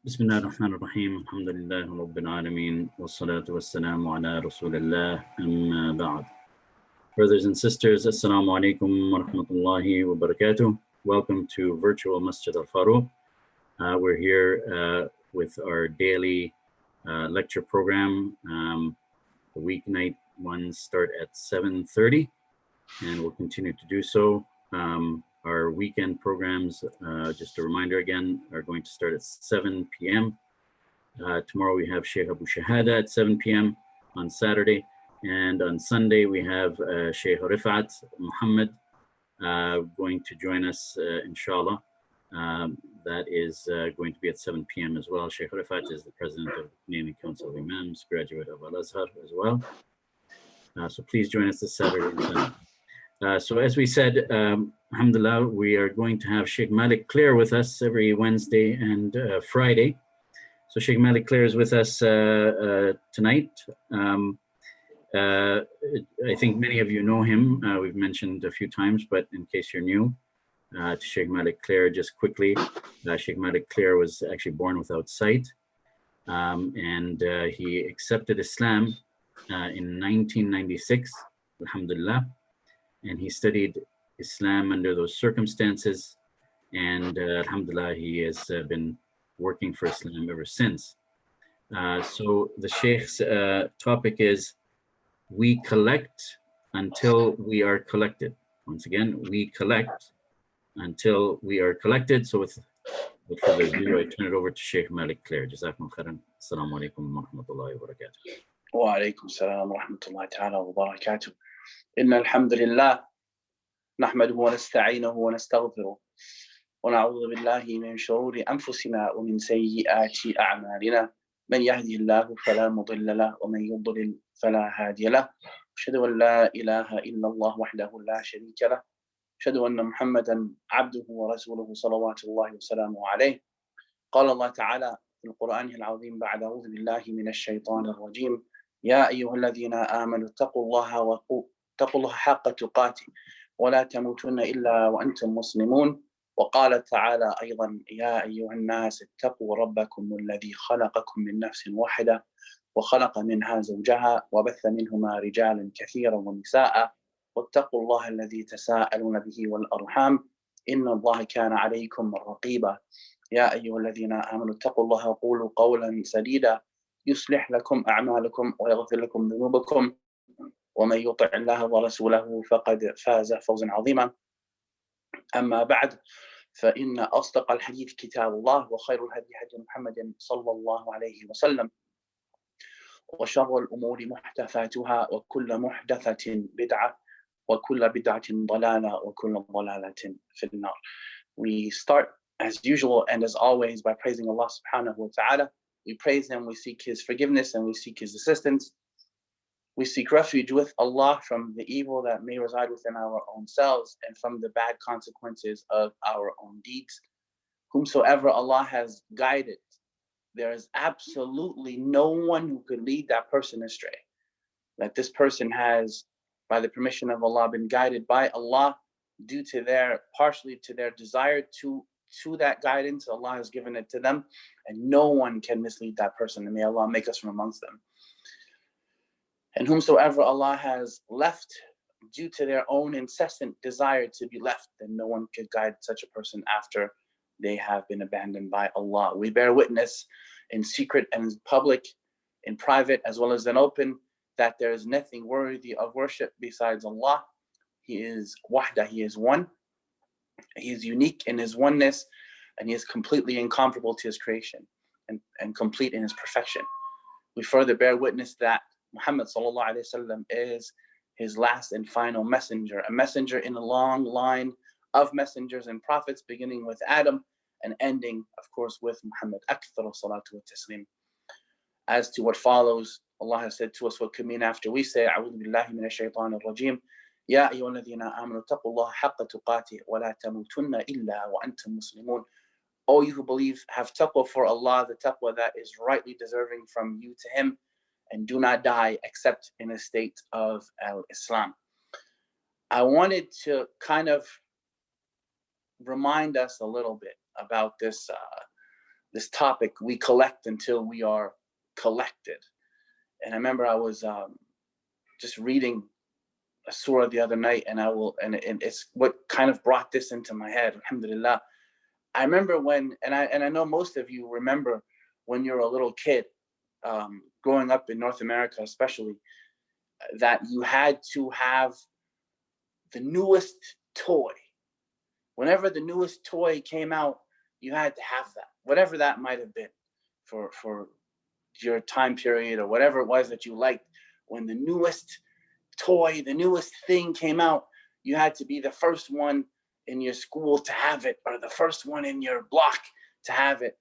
بسم الله الرحمن الرحيم الحمد لله رب العالمين والصلاة والسلام على رسول الله أما بعد. Brothers and sisters, Assalamu alaikum wa rahmatullahi wa barakatuh. Welcome to virtual Masjid Al-Farooq. We're here with our daily lecture program. The weeknight ones start at 7:30 and we'll continue to do so. Our weekend programs, just a reminder again, are going to start at 7 p.m. Tomorrow we have Sheikh Abu Shahada at 7 p.m. on Saturday. And on Sunday we have Sheikh Rifat Muhammad going to join us, inshallah. That is going to be at 7 p.m. as well. Sheikh Rifat is the president of the Canadian Council of Imams, graduate of Al-Azhar as well. So please join us this Saturday and Sunday. So as we said, alhamdulillah, we are going to have Sheikh Malik Clare with us every Wednesday and Friday. So Sheikh Malik Clare is with us tonight. I think many of you know him. We've mentioned a few times, but in case you're new to Sheikh Malik Clare, just quickly, Sheikh Malik Clare was actually born without sight, and he accepted Islam in 1996, alhamdulillah. And he studied Islam under those circumstances, and alhamdulillah, he has been working for Islam ever since. So the Sheikh's topic is, we collect until we are collected. Once again, we collect until we are collected. So with further ado, I turn it over to Sheikh Malik Clare. Jazakumullah khairan. Assalamu alaikum wa rahmatullahi wa barakatuh. Wa alaikum salam wa rahmatullahi ta'ala wa barakatuh. إن الحمد لله نحمده ونستعينه ونستغفره ونعوذ بالله من شرور أنفسنا ومن سيئات أعمالنا من يهده الله فلا مضل له ومن يضلل فلا هادي له أشهد أن لا إله إلا الله وحده لا شريك له أشهد أن محمدا عبده ورسوله صلوات الله وسلامه عليه قال الله تعالى في القرآن العظيم بعد أعوذ بالله من الشيطان الرجيم يا أيها الذين آمنوا اتقوا الله حق تقاته ولا تموتن إلا وأنتم مسلمون وقال تعالى أيضا يا أيها الناس اتقوا ربكم الذي خلقكم من نفس واحدة وخلق منها زوجها وبث منهما رجالا كثيرا ونساء واتقوا الله الذي تساءلون به والأرحام إن الله كان عليكم رقيبا يا أيها الذين آمنوا اتقوا الله وقولوا قولا سديدا يصلح لكم أعمالكم ويغفر لكم ذنوبكم ومن يطع الله ورسوله فقد فاز فوزا عظيما أما بعد فإن أصدق الحديث كتاب الله وخير الهدي هدي محمد صلى الله عليه وسلم وشر الأمور محدثاتها وكل محدثة بدعة وكل بدعة ضلالة وكل ضلالة في النار. We start as usual and as always by praising Allah subhanahu wa ta'ala. We praise Him, we seek His forgiveness, and we seek His assistance. We seek refuge with Allah from the evil that may reside within our own selves and from the bad consequences of our own deeds. Whomsoever Allah has guided, there is absolutely no one who could lead that person astray. That this person has, by the permission of Allah, been guided by Allah due to partially to their desire to that guidance. Allah has given it to them, and no one can mislead that person. And may Allah make us from amongst them. And whomsoever Allah has left due to their own incessant desire to be left, then no one could guide such a person after they have been abandoned by Allah. We bear witness in secret and in public, in private as well as in open, that there is nothing worthy of worship besides Allah. He is wahda, He is one. He is unique in His oneness, and He is completely incomparable to His creation and complete in His perfection. We further bear witness that Muhammad sallallahu alaihi wasallam is His last and final messenger, a messenger in a long line of messengers and prophets, beginning with Adam and ending, of course, with Muhammad. Akthar salatu wa taslim. As to what follows, Allah has said to us what could mean after we say, A'udhu billahi minash shaitanir rajim. Ya ayyuhalladhina amanu taqullaha haqqa tuqatih wa la tamutunna illa wa antum muslimun. O you who believe, have taqwa for Allah, the taqwa that is rightly deserving from you to Him, and do not die except in a state of al-Islam. I wanted to kind of remind us a little bit about this this topic, we collect until we are collected. And I remember I was just reading a surah the other night, and it's what kind of brought this into my head, alhamdulillah. I remember when, and I know most of you remember when you're a little kid, growing up in North America especially, that you had to have the newest toy. Whenever the newest toy came out, you had to have that, whatever that might have been for your time period or whatever it was that you liked. When the newest toy, the newest thing came out, you had to be the first one in your school to have it, or the first one in your block to have it.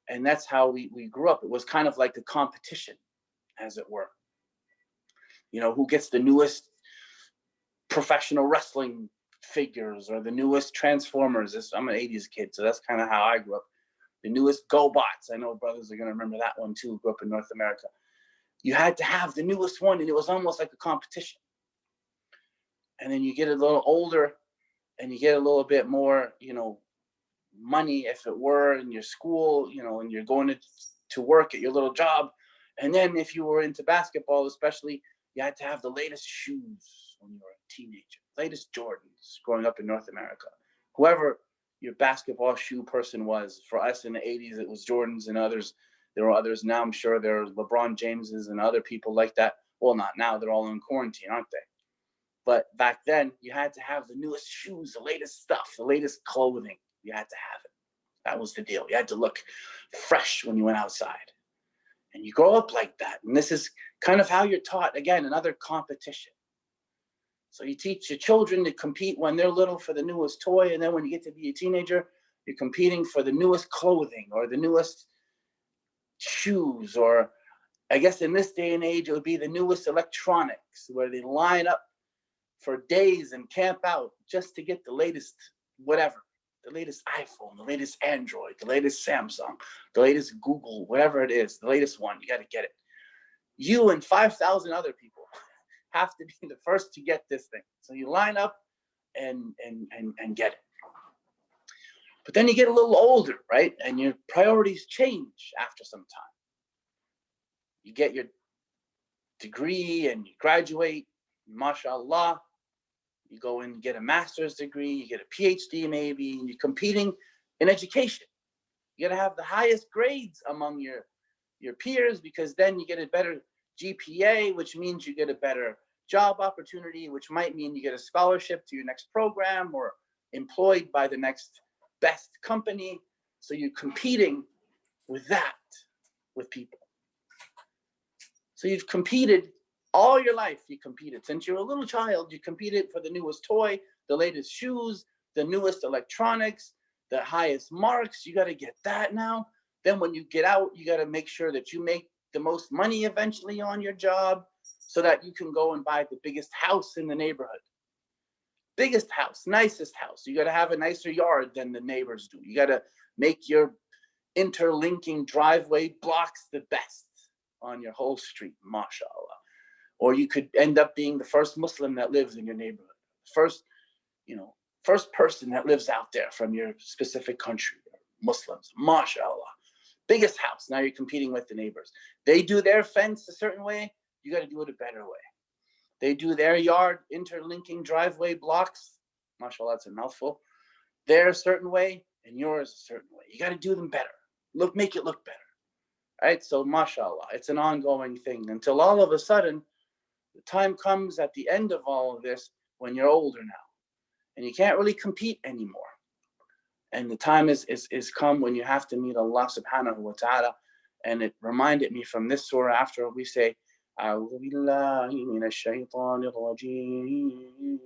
And that's how we grew up. It was kind of like a competition, as it were. You know, who gets the newest professional wrestling figures or the newest Transformers. I'm an 80s kid, so that's kind of how I grew up. The newest GoBots. I know brothers are going to remember that one too, grew up in North America. You had to have the newest one, and it was almost like a competition. And then you get a little older and you get a little bit more, you know, money, if it were, in your school, you know, and you're going to work at your little job. And then if you were into basketball, especially, you had to have the latest shoes when you were a teenager, latest Jordans growing up in North America. Whoever your basketball shoe person was, for us in the 80s, it was Jordans, and others. There were others. Now I'm sure there's LeBron Jameses and other people like that. Well, not now. They're all in quarantine, aren't they? But back then, you had to have the newest shoes, the latest stuff, the latest clothing. You had to have it. That was the deal. You had to look fresh when you went outside. And you grow up like that. And this is kind of how you're taught, again, another competition. So you teach your children to compete when they're little for the newest toy. And then when you get to be a teenager, you're competing for the newest clothing or the newest shoes. Or I guess in this day and age, it would be the newest electronics, where they line up for days and camp out just to get the latest whatever, the latest iPhone, the latest Android, the latest Samsung, the latest Google, whatever it is, the latest one. You got to get it. You and 5,000 other people have to be the first to get this thing. So you line up and get it. But then you get a little older, right? And your priorities change after some time. You get your degree and you graduate, mashallah. You go and get a master's degree, you get a PhD maybe, and you're competing in education. You gotta have the highest grades among your peers, because then you get a better GPA, which means you get a better job opportunity, which might mean you get a scholarship to your next program or employed by the next best company. So you're competing with that, with people. So you've competed all your life. You competed since you're a little child. You competed for the newest toy, the latest shoes, the newest electronics, the highest marks. You got to get that now. Then when you get out, you got to make sure that you make the most money eventually on your job, so that you can go and buy the biggest house in the neighborhood. Biggest house, nicest house. You got to have a nicer yard than the neighbors do. You got to make your interlinking driveway blocks the best on your whole street, mashallah. Or you could end up being the first Muslim that lives in your neighborhood. First person that lives out there from your specific country, Muslims, mashallah. Biggest house. Now you're competing with the neighbors. They do their fence a certain way. You got to do it a better way. They do their yard interlinking driveway blocks. Mashallah, it's a mouthful. They're a certain way and yours a certain way. You got to do them better. Make it look better. Right? So mashallah, it's an ongoing thing until all of a sudden, the time comes at the end of all of this when you're older now and you can't really compete anymore. And the time is come when you have to meet Allah subhanahu wa ta'ala. And it reminded me from this surah after we say, أعوذ بالله من الشيطان الرجيم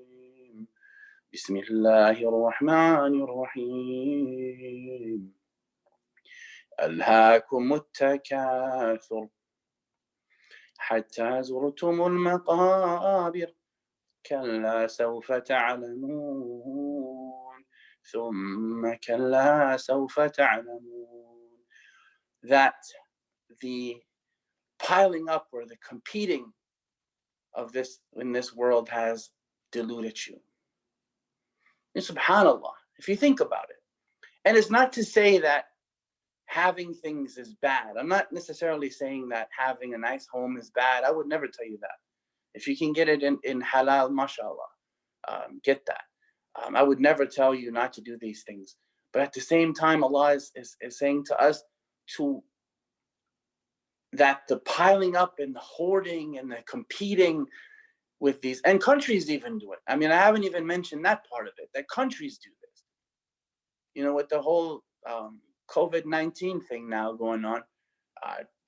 بسم الله الرحمن الرحيم ألهاكم التكاثر حتى زرتم المقابر كلا سوف تعلمون ثم كلا سوف تعلمون. That the piling up or the competing of this in this world has deluded you. And subhanallah, if you think about it. And it's not to say that having things is bad. I'm not necessarily saying that having a nice home is bad. I would never tell you that. If you can get it in halal, mashallah, get that. I would never tell you not to do these things. But at the same time, Allah is saying to us that the piling up and the hoarding and the competing with these, and countries even do it. I mean, I haven't even mentioned that part of it, that countries do this. You know, with the whole COVID-19 thing now going on,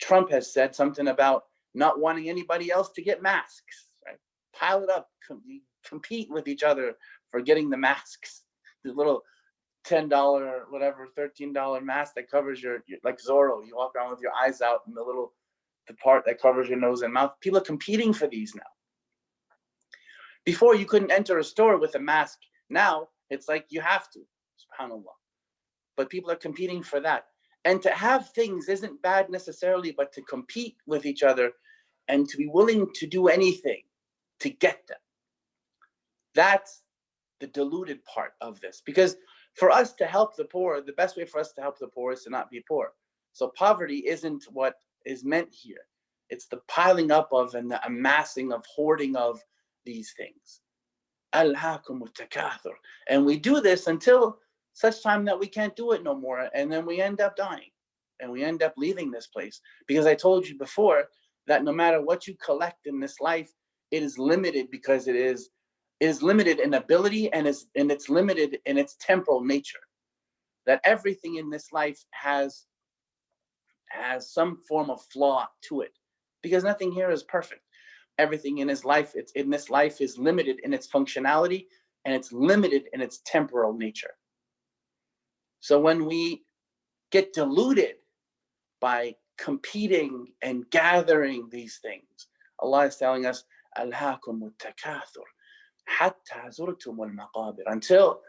Trump has said something about not wanting anybody else to get masks, right? Pile it up, compete with each other for getting the masks, the little $10 or whatever, $13 mask that covers your like Zorro. You walk around with your eyes out and the part that covers your nose and mouth. People are competing for these now. Before, you couldn't enter a store with a mask. Now it's like you have to, subhanAllah. But people are competing for that. And to have things isn't bad necessarily, but to compete with each other and to be willing to do anything to get them. That's the diluted part of this. Because for us to help the poor, the best way for us to help the poor is to not be poor. So poverty isn't what is meant here. It's the piling up of and the amassing of, hoarding of these things. Alhaakum at-takathur. And we do this until such time that we can't do it no more, and then we end up dying and we end up leaving this place. Because I told you before that no matter what you collect in this life, it is limited, because it is limited in ability and it's limited in its temporal nature. That everything in this life has some form of flaw to it, because nothing here is perfect. Everything in this life is limited in its functionality, and it's limited in its temporal nature. So when we get deluded by competing and gathering these things, Allah is telling us, Alhaakum at-takathur hatta zurtum al-maqabir, until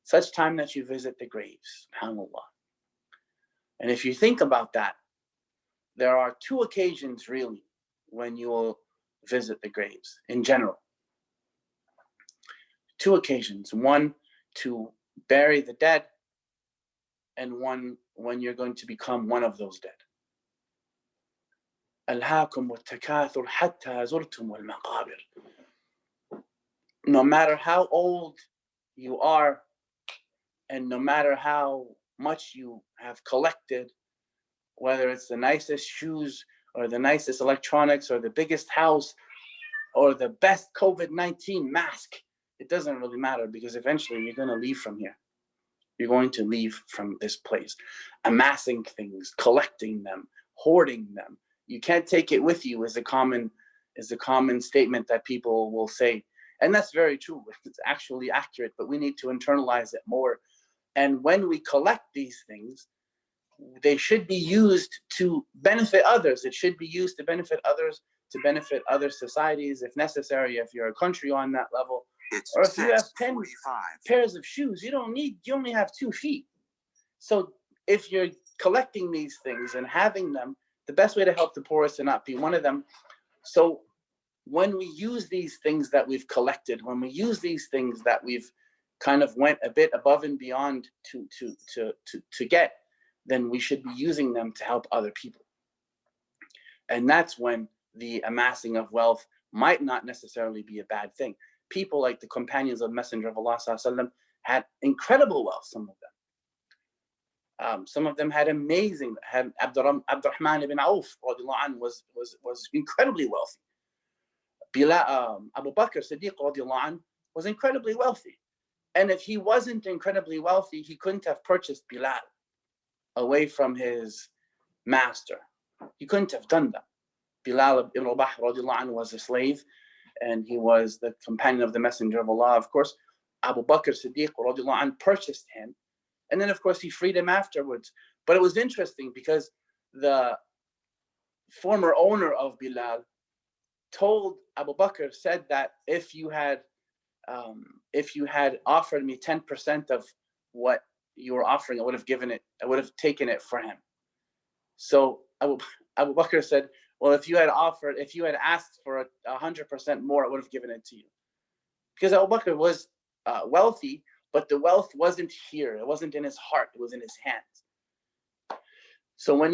such time that you visit the graves, subhanAllah. And if you think about that, there are two occasions really when you will visit the graves in general. Two occasions. One, to bury the dead, and one when you're going to become one of those dead. Alhaakum at-takathur hatta zurtum al-maqabir. No matter how old you are, and no matter how much you have collected, whether it's the nicest shoes or the nicest electronics or the biggest house or the best COVID-19 mask, it doesn't really matter, because eventually you're going to leave from here. You're going to leave from this place. Amassing things, collecting them, hoarding them. You can't take it with you is a common statement that people will say. And that's very true. It's actually accurate, but we need to internalize it more. And when we collect these things, they should be used to benefit others. It should be used to benefit others, to benefit other societies, if necessary, if you're a country on that level. Or if you have 10 pairs of shoes, you only have 2 feet. So if you're collecting these things and having them, the best way to help the poor is to not be one of them. So when we use these things that we've collected, when we use these things that we've kind of went a bit above and beyond to get, then we should be using them to help other people. And that's when the amassing of wealth might not necessarily be a bad thing. People like the companions of Messenger of Allah ﷺ had incredible wealth, some of them. Some of them had amazing, Abdurrahman ibn Auf was incredibly wealthy. Abu Bakr Siddiq was incredibly wealthy. And if he wasn't incredibly wealthy, he couldn't have purchased Bilal away from his master. He couldn't have done that. Bilal ibn Rabah was a slave, and he was the companion of the Messenger of Allah. Of course, Abu Bakr Siddiq purchased him, and then of course he freed him afterwards. But it was interesting because the former owner of Bilal told Abu Bakr, said that if you had offered me 10% of what you were offering, I would have taken it for him. So Abu Bakr said, well, if you had asked for 100% more, I would have given it to you. Because Abu Bakr was wealthy, but the wealth wasn't here. It wasn't in his heart. It was in his hands. So when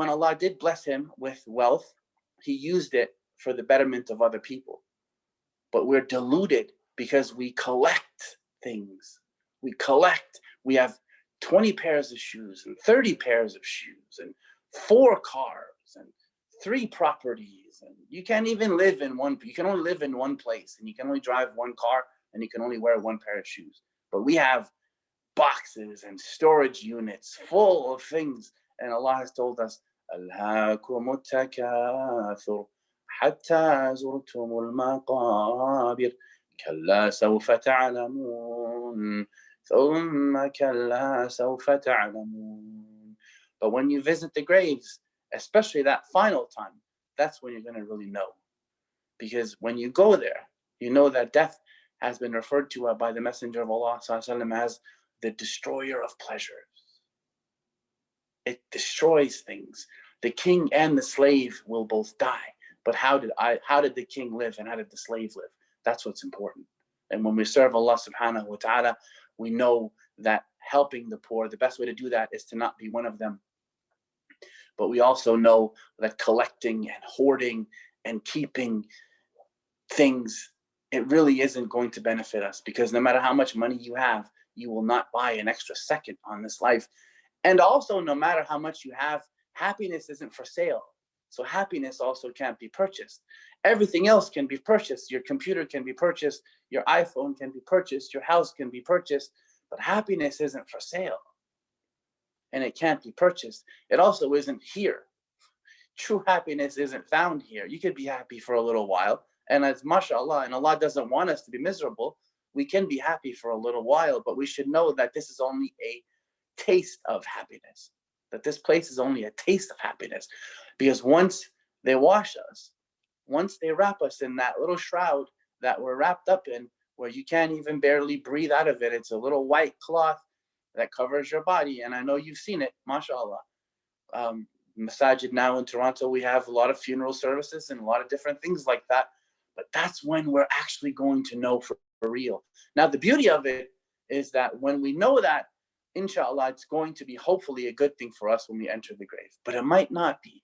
Allah did bless him with wealth, he used it for the betterment of other people. But we're deluded because we collect things. We have 20 pairs of shoes and 30 pairs of shoes and 4 cars and 3 properties. And you can't even live in one, you can only live in one place, and you can only drive 1 car, and you can only wear 1 pair of shoes. But we have boxes and storage units full of things. And Allah has told us, أَلْهَاكُمُ التَّكَاثُرُ حَتَّى زُرْتُمُ الْمَقَابِرَ كَلَّا سَوْفَ تَعْلَمُونَ ثُمَّ كَلَّا سَوْفَ تَعْلَمُونَ. But when you visit the graves, especially that final time, that's when you're going to really know. Because when you go there, you know that death has been referred to by the Messenger of Allah as the destroyer of pleasures. It destroys things. The king and the slave will both die. But how did the king live and how did the slave live? That's what's important. And when we serve Allah subhanahu wa ta'ala, we know that helping the poor, the best way to do that is to not be one of them. But we also know that collecting and hoarding and keeping things, it really isn't going to benefit us, because no matter how much money you have, you will not buy an extra second on this life. And also, no matter how much you have, happiness isn't for sale. So happiness also can't be purchased. Everything else can be purchased. Your computer can be purchased. Your iPhone can be purchased. Your house can be purchased. But happiness isn't for sale. And it can't be purchased. It also isn't here. True happiness isn't found here. You could be happy for a little while. And as Mashallah, and Allah doesn't want us to be miserable, we can be happy for a little while, but we should know that this is only a taste of happiness. That this place is only a taste of happiness. Because once they wash us, once they wrap us in that little shroud that we're wrapped up in, where you can't even barely breathe out of it, it's a little white cloth that covers your body. And I know you've seen it, mashallah. Masajid now in Toronto, we have a lot of funeral services and a lot of different things like that. But that's when we're actually going to know for real. Now, the beauty of it is that when we know that, inshallah, it's going to be hopefully a good thing for us when we enter the grave. But it might not be.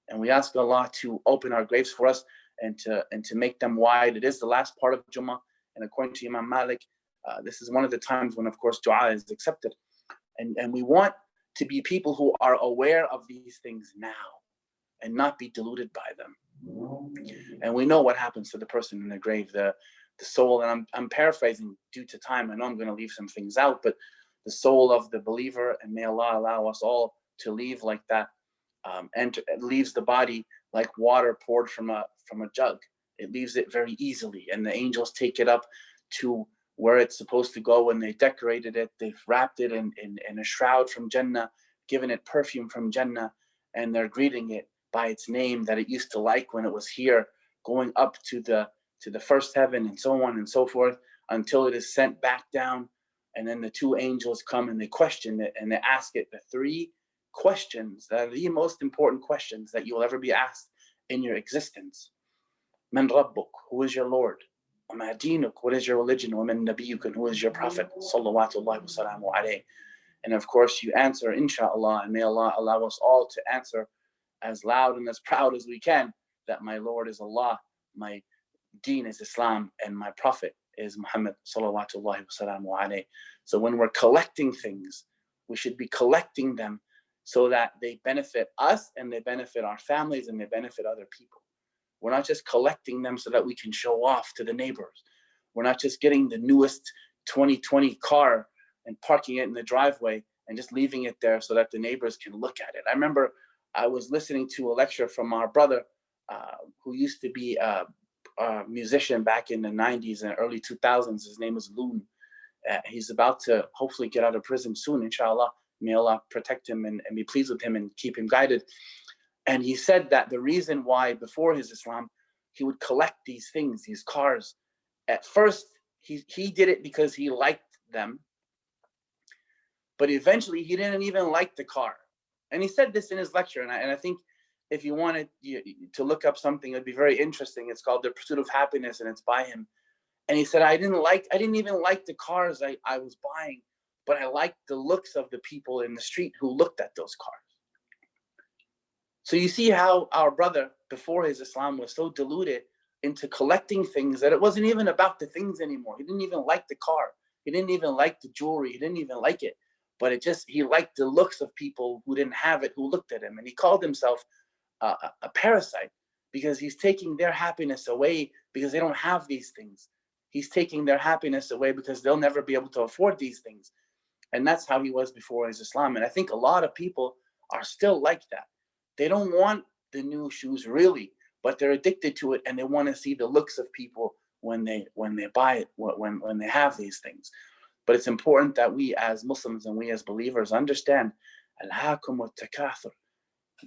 And we ask Allah to open our graves for us and to make them wide. It is the last part of Jummah. And according to Imam Malik, this is one of the times when, of course, dua is accepted. And we want to be people who are aware of these things now and not be deluded by them. And we know what happens to the person in the grave, the soul, and I'm paraphrasing due to time. I know I'm going to leave some things out, but the soul of the believer, and may Allah allow us all to leave like that, and it leaves the body like water poured from a jug. It leaves it very easily, and the angels take it up to where it's supposed to go, and they decorated it. They've wrapped it in a shroud from Jannah, given it perfume from Jannah, and they're greeting it by its name that it used to like when it was here, going up to the first heaven, and so on and so forth, until it is sent back down. And then the 2 angels come and they question it, and they ask it the 3 questions that are the most important questions that you will ever be asked in your existence. Man Rabbuk, who is your Lord? وَمَا دِينُك, what is your religion? وَمَن نَبِيُّكَ, and who is your prophet? Salawatullahi wa salamu alayhi. And of course you answer, inshallah, and may Allah allow us all to answer as loud and as proud as we can, that my Lord is Allah, my deen is Islam, and my prophet is Muhammad salawatullahi wa salamu alayhi. So when we're collecting things, we should be collecting them so that they benefit us and they benefit our families and they benefit other people. We're not just collecting them so that we can show off to the neighbors. We're not just getting the newest 2020 car and parking it in the driveway and just leaving it there so that the neighbors can look at it. I remember I was listening to a lecture from our brother who used to be a musician back in the 90s and early 2000s. His name is Loon. He's about to hopefully get out of prison soon, inshallah. May Allah protect him and be pleased with him and keep him guided. And he said that the reason why before his Islam, he would collect these things, these cars. At first, he did it because he liked them. But eventually, he didn't even like the car. And he said this in his lecture. And I think if you wanted to look up something, it'd be very interesting. It's called The Pursuit of Happiness, and it's by him. And he said, I didn't even like the cars I was buying, but I liked the looks of the people in the street who looked at those cars. So you see how our brother before his Islam was so deluded into collecting things that it wasn't even about the things anymore. He didn't even like the car. He didn't even like the jewelry. He didn't even like it. But he liked the looks of people who didn't have it, who looked at him. And he called himself a parasite because he's taking their happiness away because they don't have these things. He's taking their happiness away because they'll never be able to afford these things. And that's how he was before his Islam. And I think a lot of people are still like that. They don't want the new shoes really, but they're addicted to it, and they want to see the looks of people when they buy it, when they have these things. But it's important that we as Muslims and we as believers understand al-hakum wa-takathur.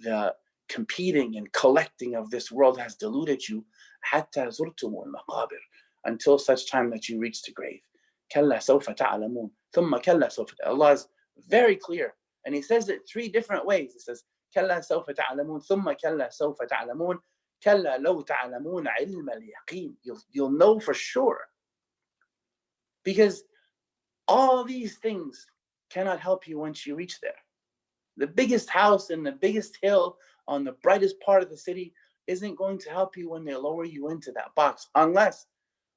The competing and collecting of this world has deluded you hatta zurtum al-maqabir, until such time that you reach the grave. Kalla sawfa ta'lamun, thumma kalla sawfa. Allah is very clear, and He says it 3 different ways. He says, كلا سوف تعلمون ثم كلا سوف تعلمون كلا لو تعلمون علم اليقين. You'll know for sure, because all these things cannot help you once you reach there. The biggest house and the biggest hill on the brightest part of the city isn't going to help you when they lower you into that box, unless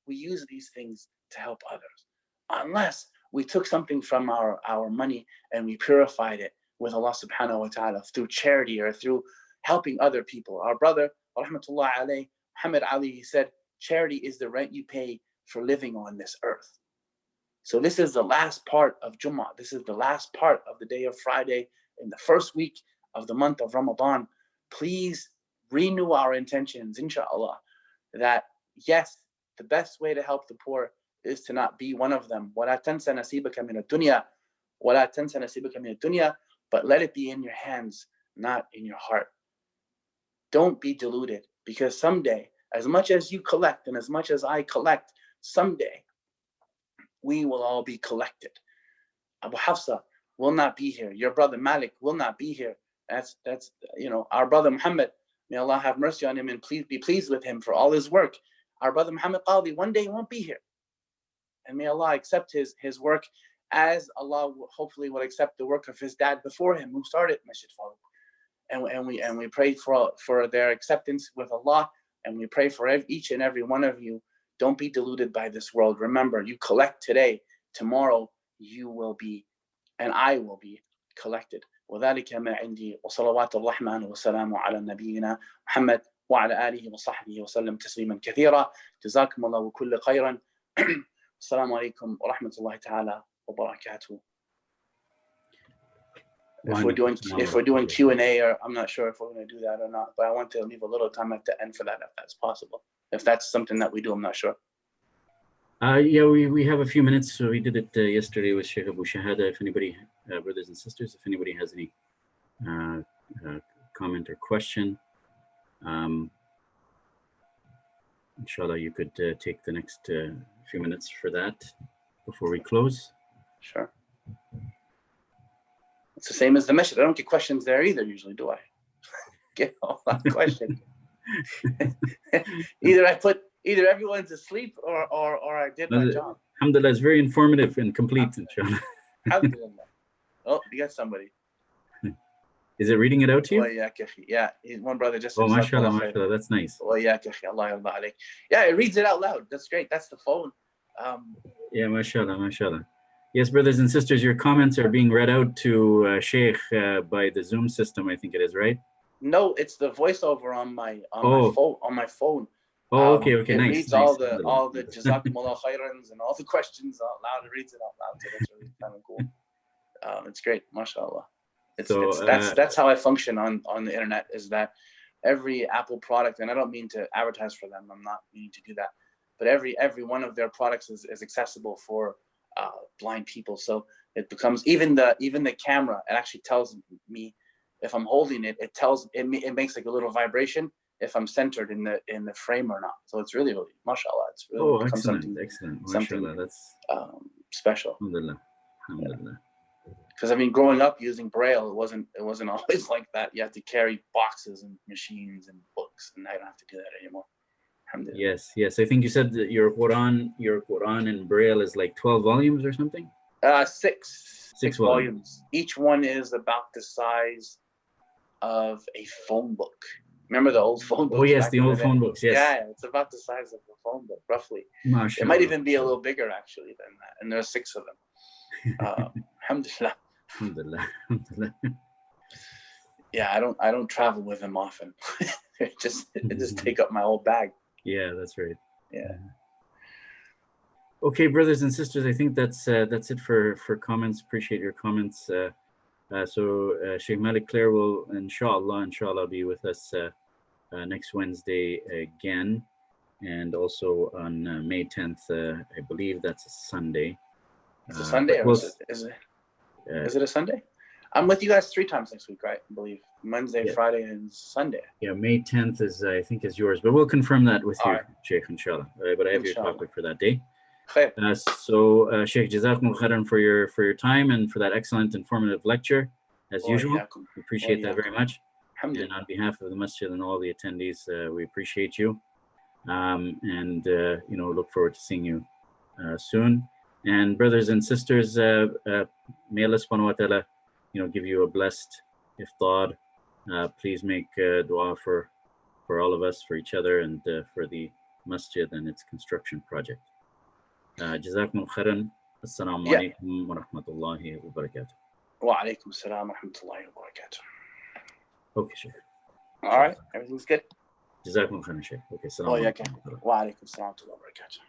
we use these things to help others, unless we took something from our money and we purified it with Allah subhanahu wa ta'ala through charity or through helping other people. Our brother, rahmatullah alayhi, Muhammad Ali, he said, charity is the rent you pay for living on this earth. So this is the last part of Jummah. This is the last part of the day of Friday in the first week of the month of Ramadan. Please renew our intentions, inshallah, that yes, the best way to help the poor is to not be one of them. وَلَا تَنْسَ نَصِيبَكَ مِنَ الدُّنْيَا وَلَا تَنْسَ نَصِيبَكَ مِنَ الدُّنْيا. But let it be in your hands, not in your heart. Don't be deluded, because someday, as much as you collect and as much as I collect, someday we will all be collected. Abu Hafsa will not be here. Your brother Malik will not be here. That's our brother Muhammad, may Allah have mercy on him and please be pleased with him for all his work. Our brother Muhammad Qadi one day won't be here. And may Allah accept his work, as Allah hopefully will accept the work of his dad before him, who started Masjid Farooq. And we pray for their acceptance with Allah, and we pray for each and every one of you. Don't be deluded by this world. Remember, you collect today, tomorrow you will be, and I will be collected. وذلك ما عندي وصلوات الرحمن والسلام على نبينا محمد وعلى آله وصحبه وسلم تسليما كثيرا. جزاكم الله كل خيرا. السلام عليكم ورحمة الله تعالى وبركاته. If we're doing Q&A, or I'm not sure if we're going to do that or not, but I want to leave a little time at the end for that, if that's possible. If that's something that we do, I'm not sure. Yeah, we have a few minutes. So we did it yesterday with Sheikh Abu Shahada. If anybody, brothers and sisters, if anybody has any comment or question, inshallah, you could take the next few minutes for that before we close. Sure. It's the same as the masjid. I don't get questions there either, usually, do I? Get a lot of questions. Either everyone's asleep or I did my job. Alhamdulillah, it's very informative and complete, inshallah. Alhamdulillah. Oh, you got somebody. Is it reading it out to you? Yeah, one brother just said, oh, mashallah, that's nice. Yeah, it reads it out loud. That's great. That's the phone. Yeah, mashallah. Yes, brothers and sisters, your comments are being read out to Sheikh by the Zoom system, I think it is, right? No, it's the voiceover on my phone. Oh, okay, it nice. Reads all the jazakumullah khairans and all the questions out loud. It reads it out loud, so that's really kind of cool. It's great, mashallah. That's how I function on the internet, is that every Apple product, and I don't mean to advertise for them, I'm not meaning to do that, but every one of their products is accessible for blind people. So it becomes even the camera, it actually tells me if I'm holding it, it makes like a little vibration if I'm centered in the frame or not. So it's really, really, mashallah, it's really excellent. Mashallah, that's special. Alhamdulillah. Because I mean, growing up using Braille, it wasn't always like that. You have to carry boxes and machines and books, and I don't have to do that anymore. Yes. I think you said that your Quran in Braille is like 12 volumes or something. 6 volumes. Each one is about the size of a phone book. Remember the old phone books? Oh yes, back the in old day? phone books. Yes. Yeah, it's about the size of a phone book, roughly. Mashallah. It might even be a little bigger actually than that. And there are 6 of them. Alhamdulillah. Alhamdulillah. Alhamdulillah. Yeah, I don't travel with them often. it just take up my whole bag. Yeah, that's right. Yeah. Okay, brothers and sisters, I think that's it for comments. Appreciate your comments. So Sheikh Malik Claire will inshallah be with us next Wednesday again, and also on May 10th. I believe that's a Sunday. It's a Sunday, or is it a Sunday? I'm with you guys 3 times next week, right? I believe Wednesday, Friday, and Sunday. Yeah, May 10th is I think is yours, but we'll confirm that with you, right. Sheikh, inshallah. But I have your topic for that day. Khair. So Sheikh, Jazakumul Khairan for your time and for that excellent informative lecture, as usual. We appreciate that very much. And on behalf of the masjid and all the attendees, we appreciate you, and look forward to seeing you soon. And brothers and sisters, may Allah subhanahu wa ta'ala give you a blessed iftar. Please make dua for all of us, for each other, and for the masjid and its construction project. Jazakumul khairan. Assalamu alaikum wa rahmatullahi wa barakatuh. Wa alaikum assalam wa rahmatullahi wa barakatuh. Okay, Sheikh. All right, everything's good. Jazakumul khairan, Sheikh. Okay, assalamu alaikum. Wa alaikum assalam wa rahmatullahi wa barakatuh.